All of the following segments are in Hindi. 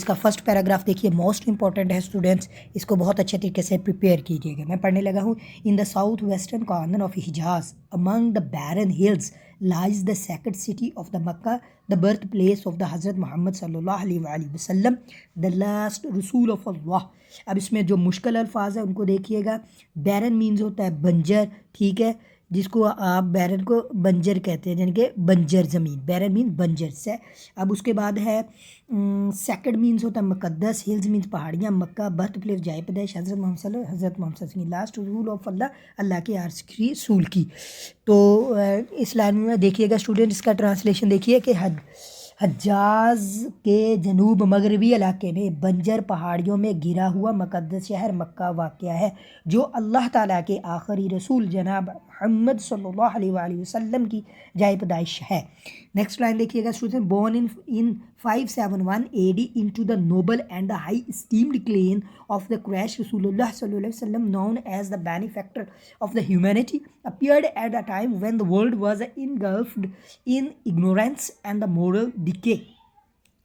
इसका फर्स्ट पैराग्राफ देखिए, मोस्ट इंपॉर्टेंट है स्टूडेंट्स, इसको बहुत अच्छे तरीके से प्रिपेयर कीजिएगा। मैं पढ़ने लगा हूँ। In the south western corner of Hejaz among the barren hills lies the sacred city of the Makkah, the birthplace of the Hazrat Muhammad sallallahu alaihi wasallam, the last Rasul of Allah। अब इसमें जो मुश्किल अल्फाज है उनको देखिएगा। बैरन मीन्स होता है बंजर, ठीक है, जिसको आप बैरन को बंजर कहते हैं, यानी कि बंजर ज़मीन, बैरन मीन बंजर से। अब उसके बाद है सेकंड मीन्स होता है मुकद्दस, हिल्स मीन्स पहाड़ियाँ, मक्का बर्थ प्लेस जाए पैदाइश हज़रत मोहम्मद लास्ट रूल ऑफ अल्लाह, अल्लाह के आखिरी रसूल की। तो इस लाइन में देखिएगा स्टूडेंट, इसका ट्रांसलेशन देखिए कि हज्जाज के जनूब मगरबी इलाके में बंजर पहाड़ियों में घिरा हुआ मुकद्दस शहर मक्का वाक़या है, जो अल्लाह ताला के आखिरी रसूल जनाब मोहम्मद सल्लल्लाहु अलैहि वसल्लम की जाए पैदाइश है। नेक्स्ट लाइन देखिएगा student, born in 571 AD into the noble and the high esteemed clan of the Quraysh, Rasulullah sallallahu alaihi wasallam, known as the benefactor of the humanity, appeared at a time when the world was engulfed in ignorance and the moral decay।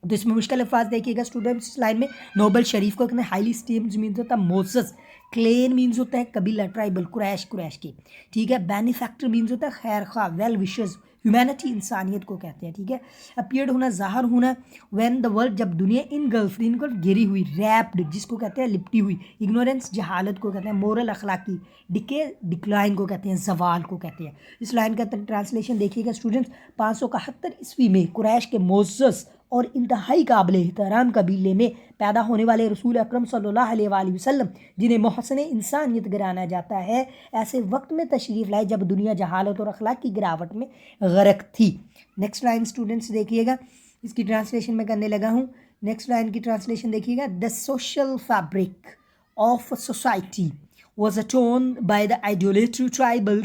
तो इसमें मुश्किल अल्फाज देखिएगा स्टूडेंट्स लाइन में। नोबल शरीफ को कहते हैं, हाईली स्टीम्ड मीन्स होता है मोसेस, क्लेन मीन्स होता है कबीला ट्राइबल कुरैश की, ठीक है। बेनिफैक्टर मीन्स होता है खैर खा, वेल विशेस, ह्यूमैनिटी इंसानियत को कहते हैं, ठीक है। अपीयर्ड होना, ज़ाहर होना, व्हेन द वर्ल्ड जब दुनिया इनगल्फ घिरी हुई, रैप्ड जिसको कहते हैं लिपटी हुई, इग्नोरेंस जहालत को कहते हैं, मोरल अखलाकी, डिके डिक्लाइन को कहते हैं, जवाल को कहते हैं। इस लाइन का ट्रांसलेशन देखिएगा स्टूडेंट्स, 571 ईस्वी में कुरैश के मोसेस और इंतहाई काबिल एहतराम कबीले में पैदा होने वाले रसूल अकरम सल्लल्लाहु अलैहि वसल्लम, जिन्हें मोहसिन इंसानियत गिराना जाता है, ऐसे वक्त में तशरीफ़ लाए जब दुनिया जहालत और अखलाक की गिरावट में गर्क थी। नेक्स्ट लाइन स्टूडेंट्स देखिएगा, इसकी ट्रांसलेशन मैं करने लगा हूँ। नेक्स्ट लाइन की ट्रांसलेशन देखिएगा, the social fabric of society was torn by the idolatry, tribal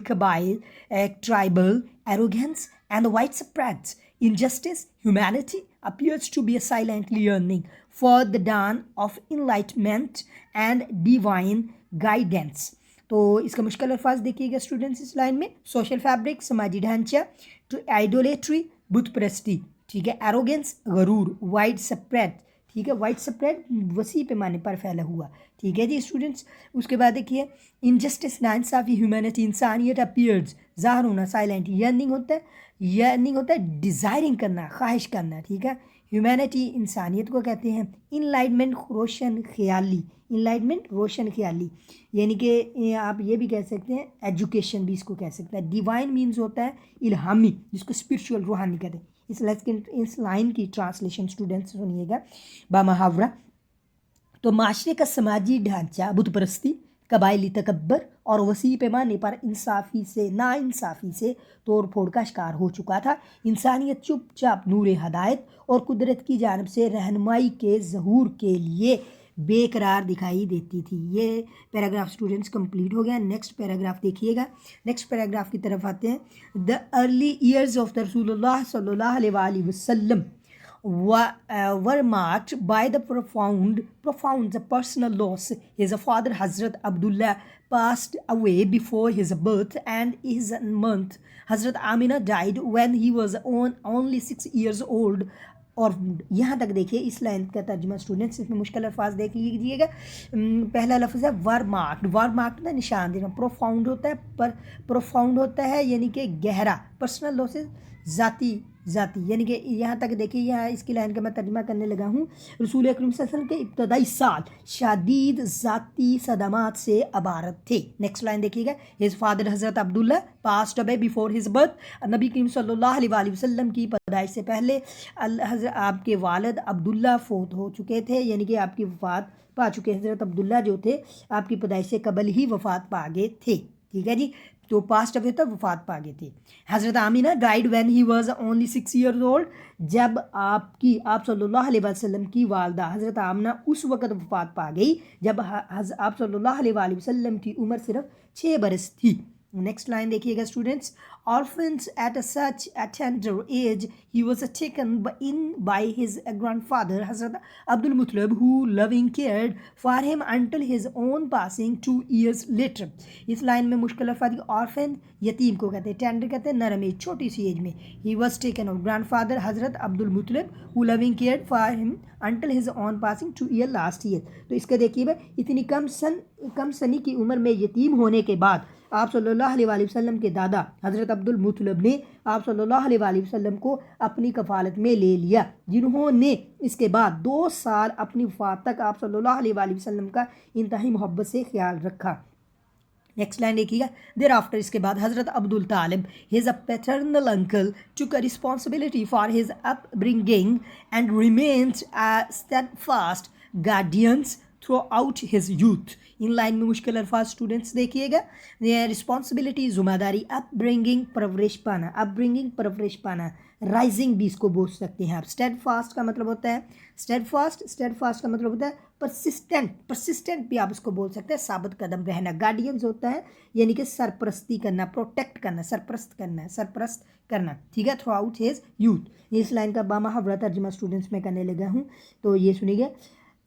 arrogance and the widespread injustice. Humanity appears to be silently yearning for the dawn of enlightenment and divine guidance। तो इसका मुश्किल अल्फाज देखिएगा स्टूडेंट्स इस लाइन में। सोशल फैब्रिक समाजी ढांचा, टू आइडोलेट्री बुत परस्ती, ठीक है, एरोगेंस गरूर, वाइड स्प्रेड, ठीक है, वाइड स्प्रेड वसी पैमाने पर फैला हुआ, ठीक है जी स्टूडेंट्स। उसके बाद देखिए इनजस्टिस नाइंसाफ़ी, ह्यूमैनिटी इंसानियत अपीयर्स, ज़ाहिर होना, साइलेंट, यर्निंग होता है डिज़ायरिंग करना, ख्वाहिश करना, ठीक है, ह्यूमैनिटी इंसानियत को कहते हैं। इनलाइटमेंट रोशन ख्याली, यानी कि आप ये भी कह सकते हैं एजुकेशन भी इसको कह सकते हैं। डिवाइन मीन्स होता है इल्हामी, जिसको स्पिरिचुअल रूहानी कहते हैं। इस लाइन की ट्रांसलेशन स्टूडेंट्स सुनिएगा बामुहावरा। तो माशरे का समाजी ढांचा बुत परस्ती, कबायली तकब्बर और वसी पैमाने पर नाइंसाफ़ी से तोड़ फोड़ का शिकार हो चुका था। इंसानियत चुपचाप नूर हदायत और कुदरत की जानिब से रहनुमाई के ज़हूर के लिए बेकरार दिखाई देती थी। ये पैराग्राफ स्टूडेंट्स कंप्लीट हो गया। नेक्स्ट पैराग्राफ देखिएगा। नेक्स्ट पैराग्राफ की तरफ आते हैं। The early years of the रसूलुल्लाह सल्लल्लाहु अलैहि वसल्लम were marked by the profound personal loss. His father Hazrat Abdullah passed away before his birth, and his month Hazrat Amina died when he was only 6 years old। और यहाँ तक देखिए इस लाइन का तर्जुमा स्टूडेंट्स, इसमें मुश्किल अल्फाज देख लीजिएगा। पहला लफ्ज़ है वर मार्क्ड ना निशान देना, प्रोफाउंड होता है यानी कि गहरा, पर्सनल लॉसेस ज़ाती, यानी कि यहाँ तक देखिए, यहाँ इसकी लाइन का मैं तर्जुमा करने लगा हूँ। रसूल अकरम सल्लल्लाहु अलैहि वसल्लम के इब्तदाई साल शादीद ज़ाती सदमात से अबारत थे। नेक्स्ट लाइन देखिएगा, हिज फादर हज़रत Abdullah passed away before his birth, नबी करीम सल्लल्लाहु अलैहि वसल्लम की पैदाइश से पहले आपके वालिद अब्दुल्ला फोत हो चुके थे, यानी कि आपकी वफ़ात पा चुके। हज़रत अब्दुल्ला जो थे आपकी पैदाइश से कबल ही वफ़ात पा गए थे, ठीक है जी। तो पास्ट अवे तक वफ़ात पा गए थे। हज़रत Amina died when he was only 6 years old, जब आप सल्लल्लाहु अलैहि वसल्लम की वालदा हज़रत आमिना उस वक़्त वफ़ात पा गई जब आप सल्लल्लाहु अलैहि वसल्लम की उम्र सिर्फ 6 बरस थी। नेक्स्ट लाइन देखिएगा students, orphans at such a tender age he was taken by his grandfather Hazrat Abdul Muttalib, who loving cared for him until his own passing 2 years later. इस लाइन में मुश्किल अल्फाज, ऑर्फन यतीम को कहते हैं, टेंडर कहते हैं नरम एज, छोटी सी एज में, he was taken of grandfather Hazrat Abdul Muttalib who loving cared for him until his own passing 2 year last year. तो इसका देखिए भाई, इतनी कम सनी की उम्र में यतीम होने के बाद आप सल्लल्लाहु अलैहि वसल्लम के दादा हज़रत अब्दुल मुतलिब ने आप सल्लल्लाहु अलैहि वसल्लम को अपनी कफ़ालत में ले लिया, जिन्होंने इसके बाद 2 साल अपनी वफ़ात तक आप सल्लल्लाहु अलैहि वसल्लम का इंतहाई मोहब्बत से ख्याल रखा. नेक्स्ट लाइन देखिएगा, देर आफ्टर इसके बाद Hazrat Abdul Talib his a paternal uncle took a responsibility for his upbringing and remained a steadfast guardians throughout his youth. इन लाइन में मुश्किल अल्फाज स्टूडेंट्स देखिएगा, रिस्पॉन्सिबिलिटी जुम्मेदारी, अपब्रिंगिंग परवरिश पाना, अपब्रिंगिंग परवरिश पाना, राइजिंग भी इसको बोल सकते हैं आप. स्टेड फास्ट का मतलब होता है स्टेड फास्ट का मतलब होता है परसिस्टेंट भी आप इसको बोल सकते हैं, साबित कदम रहना. गार्डियंस होता है यानी कि सरपरस्ती करना, प्रोटेक्ट करना, सरपरस्त करना, ठीक है, थ्रू आउट हिज यूथ. इस लाइन का बामुहावरा तर्जुमा स्टूडेंट्स में करने लगा हूँ, तो ये सुनिए.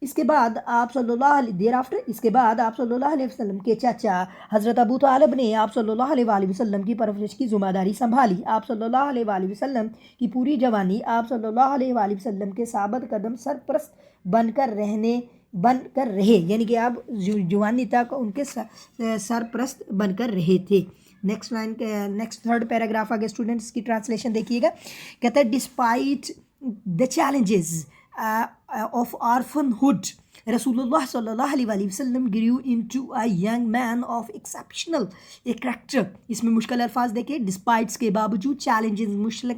इसके बाद आप सल्लल्लाहु अलैहि वसल्लम के चाचा हज़रत अबू तालिब ने आप सल्लल्लाहु अलैहि वसल्लम की परवरिश की ज़िम्मेदारी संभाली. आप सल्लल्लाहु अलैहि वसल्लम की पूरी जवानी आप सल्लल्लाहु अलैहि वसल्लम के साबित कदम सरपरस्त बनकर रहे, यानी कि आप जवानी तक उनके सरपरस्त बनकर रहे थे. नेक्स्ट थर्ड पैराग्राफ आगे स्टूडेंट्स की ट्रांसलेशन देखिएगा. कहते हैं, despite the challenges of orphanhood, Rasulullah sallallahu alaihi wasallam grew into a young man of exceptional character. इसमें मुश्किल अल्फाज देखिए, डिस्पाइट्स के बावजूद, चैलेंजेस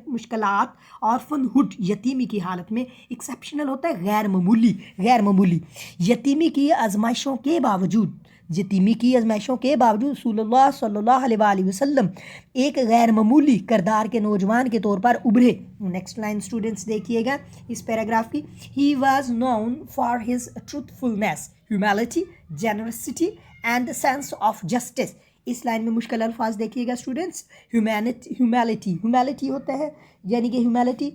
मुश्किलात, ऑर्फनहुड यतीमी की हालत में, एक्सेप्शनल होता है गैर मामूली. यतीमी की आजमाइशों के बावजूद रसूलुल्लाह सल्लल्लाहु अलैहि वसल्लम एक गैर मामूली किरदार के नौजवान के तौर पर उभरे. नेक्स्ट लाइन स्टूडेंट्स देखिएगा इस पैराग्राफ की, he was known for his truthfulness, humility, generosity and sense of justice. इस लाइन में मुश्किल अल्फाज देखिएगा स्टूडेंट्स. ह्यूमैलिटी होता है, यानी कि ह्यूमैलिटी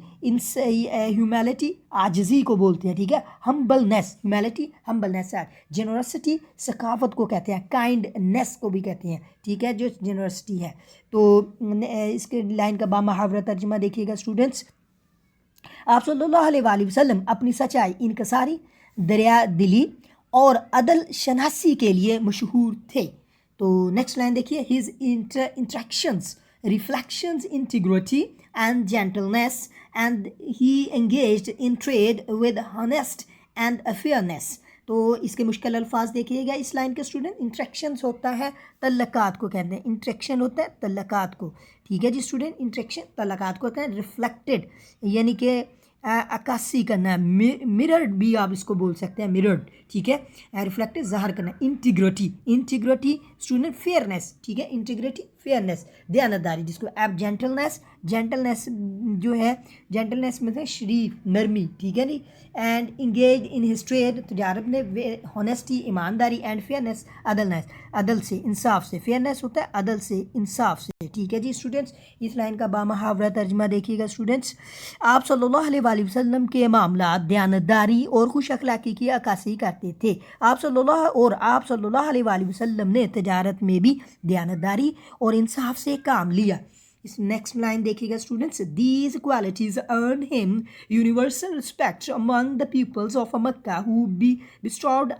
आजिज़ी को बोलते हैं, ठीक है. हम्बलनेस है. जेनरसिटी सकाफत को कहते हैं, काइंडनेस को भी कहते हैं, ठीक है, जो जेनरसिटी है. तो इसके लाइन का बामुहावरा तर्जुमा देखिएगा स्टूडेंट्स. आप सल्लल्लाहु अलैहि वसल्लम अपनी सच्चाई, इनकसारी, दरिया दिली और अदल शनासी के लिए मशहूर थे. तो नेक्स्ट लाइन देखिए, his interactions reflections integrity and gentleness, and he engaged in trade with honest and fairness. तो इसके मुश्किल अल्फाज देखिएगा इस लाइन के स्टूडेंट. इंट्रैक्शंस होता है तल्लकात को कहते हैं, इंट्रैक्शन होता है तल्लकात को, ठीक है जी स्टूडेंट. इंट्रैक्शन तल्लकात को कहते हैं. रिफ्लेक्टेड यानी कि अक्सी करना, मिरर्ड भी आप इसको बोल सकते हैं, मिरर्ड, ठीक है, रिफ्लेक्टेड ज़ाहिर करना. इंटीग्रिटी स्टूडेंट फेयरनेस, ठीक है, इंटीग्रिटी फेयरनेस, दयानतदारी, जिसको आप जेंटलनेस जो है, जेंटलनेस में से शरीफ, नरमी, ठीक है नी. And engage in his trade, तजारत में, हॉनेस्टी ईमानदारी, एंड फेयरनेस अदल से, इंसाफ से. फेयरनेस होता है अदल से, इंसाफ से, ठीक है जी स्टूडेंट्स. इस लाइन का बामुहावरा तर्जुमा देखिएगा स्टूडेंट्स. आप सल्लल्लाहु अलैहि वसल्लम के मामला दयानतदारी और खुश अखलाकी की अक्कासी करते थे. आप सल्लल्लाहु अलैहि वसल्लम ने तजारत में भी दयानतदारी और इंसाफ से काम लिया. इस नेक्स्ट लाइन देखिएगा students. These qualities earn him universal respect among the peoples of Mecca who be bestowed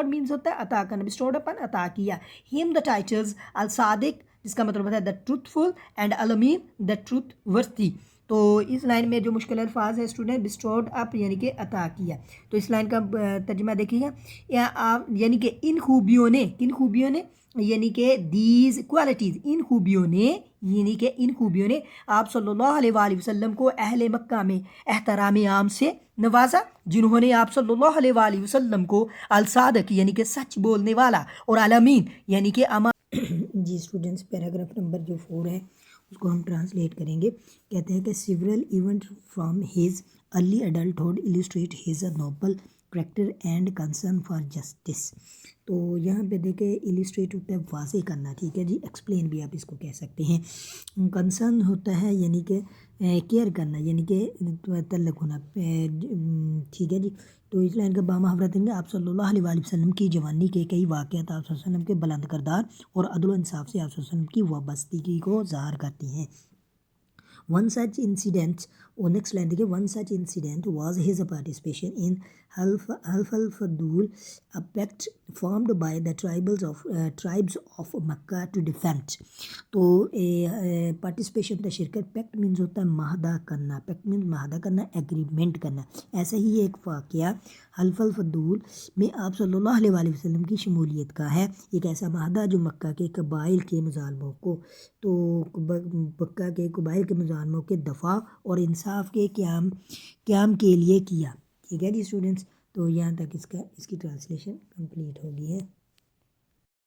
means होता है अता करना, बिस्टॉर्ड अपन अता किया. Him the titles Al Sadiq, जिसका मतलब होता है the truthful, and Al Amin the truthworthy. तो इस लाइन में जो मुश्किल अल्फाज है स्टूडेंट, बिस्टोर्ड अप यानी कि अता किया. तो इस लाइन का तर्जुमा देखिएगा, यानी कि इन खूबियों ने यानी कि दीज क्वालिटीज़, इन खूबियों ने आप सल्लल्लाहु अलैहि वसल्लम को अहले मक्का में एहतराम आम से नवाजा, जिन्होंने आप सल्लल्लाहु अलैहि वसल्लम को अल सादिक यानी कि सच बोलने वाला और अल अमीन यानी कि जी स्टूडेंट्स, पैराग्राफ नंबर जो 4 है उसको हम ट्रांसलेट करेंगे. कहते हैं कि several events from his early adulthood illustrate his noble character and concern for justice. तो यहाँ पे देखे इलिस्ट्रेट होता है वाज़े करना, ठीक है जी, एक्सप्लेन भी आप इसको कह सकते हैं। कंसर्न होता है यानी कि केयर करना, यानी कि तल्लक होना, ठीक है जी। तो इस लाइन का बामुहावरा देंगे, आप सल्लल्लाहु अलैहि वसल्लम की जवानी के कई वाक़यात आप सल्लल्लाहु अलैहि वसल्लम के बुलंद करदार और अदल इंसाफ से आप सल्लल्लाहु अलैहि वसल्लम की वाबस्तगी को ज़ाहिर करती हैं। One such incident, or next line देखिए, one such incident was his participation in Half al-Fadul, a pact formed by the tribes of Makkah to defend. तो पार्टिसिपेशन का शिरकत, पैक्ट मीन्स होता है माहदा करना, पैक्ट मीन्स माहदा करना, एग्रीमेंट करना। ऐसा ही एक वाक़या हल्फल फदूल में आप सल्लल्लाहु अलैहि वसल्लम की शमूलियत का है। एक ऐसा माहदा जो मक्का के कबाइल के मुजालमों को, तो मक्का के कबाइल के मुजालमों के दफ़ा और इंसाफ के क़याम के लिए किया। ठीक है जी स्टूडेंट्स, तो यहाँ तक इसकी ट्रांसलेशन कंप्लीट होगी है।